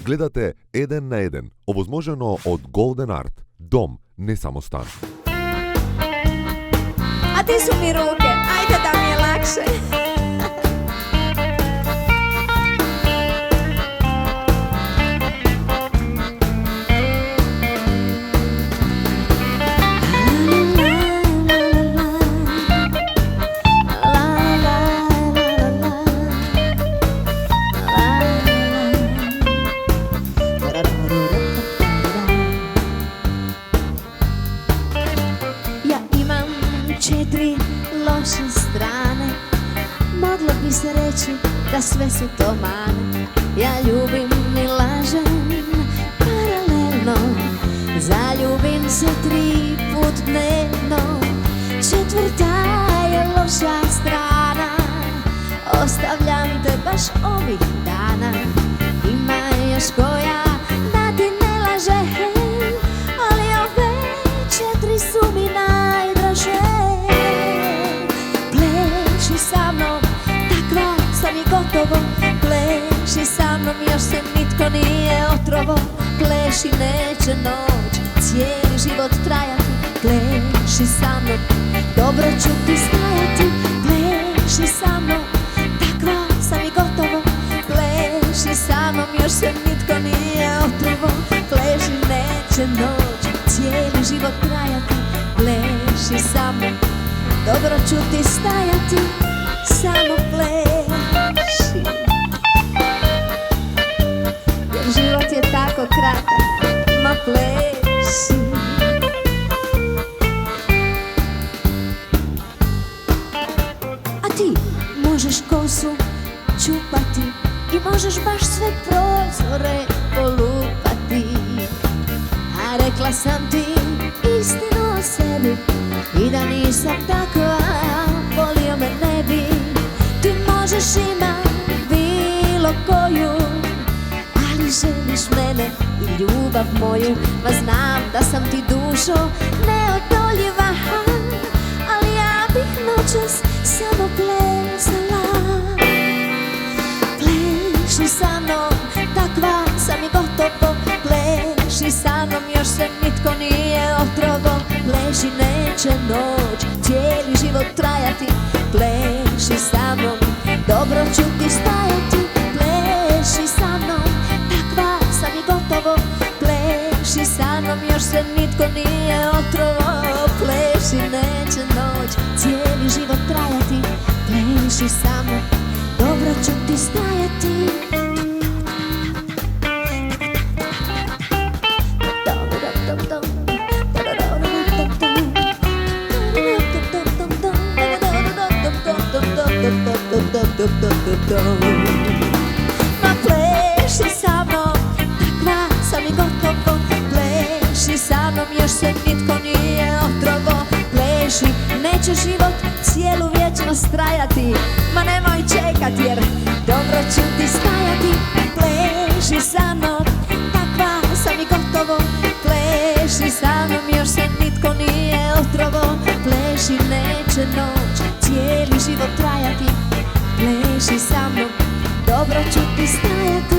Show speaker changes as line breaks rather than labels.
Gledate 1 na 1, ovozmoženo od Golden Art. Dom, ne samo stan.
A ti su mi ruke, ajde da mi je lakše. Četiri loše strane, moglo bi se reći da sve su to mane. Ja ljubim i lažem paralelno, zaljubim se 3 put dnevno. Četvrta je loša strana, ostavljam te baš ovih dana. Ima još koja da ti ne laže, ali ove 4 su mi najdraže. Pleši sa mnom, takva sam i gotovo. Pleši sa mnom, još se nitko nije otrovo. Pleši, neće noć cijeli život trajati. Pleši sa mnom, dobro ću ti stajati. Pleši sa mnom, takva sam i gotovo. Pleši sa mnom, još se nitko nije otrovo. Pleši, neće noć cijeli život trajati. Pleši sa mnom, dobro ću ti stajati, samo pleši. Jer život je tako kratak, ma pleši. A ti možeš kosu čupati i možeš baš sve prozore polupati. A rekla sam ti istinu o sebi i da nisam takva, volio me ne bi. Ti možeš imat bilo koju, ali želiš mene i ljubav moju. Ma znam da sam ti dušo neodoljiva, ali ja bih noćas samo plesala. Pleši sa mnom, takva sam i gotovo. Pleši sa mnom, još se nitko nije otrovo. Pleši, neće noć cijeli život trajati. Pleši sa mnom, dobro ću ti stajati. Pleši sa mnom, takva sam i gotovo. Pleši sa mnom, još se nitko nije otrovo. Pleši, neće noć cijeli život trajati. Pleši sa mnom, dobro ću ti stajati. Ma pleši sa mnom, takva sam i gotovo. Pleši sa mnom, još se nitko nije otrovo. Pleši, neće život cijelu vječnost trajati. Ma nemoj čekat jer dobro ću ti stajati. Pleši sa mnom, takva sam i gotovo. Pleši sa mnom, još se nitko nije otrovo. Pleši, neće noć cijeli život trajati. Pleši sa mnom, dobro ću ti stajati.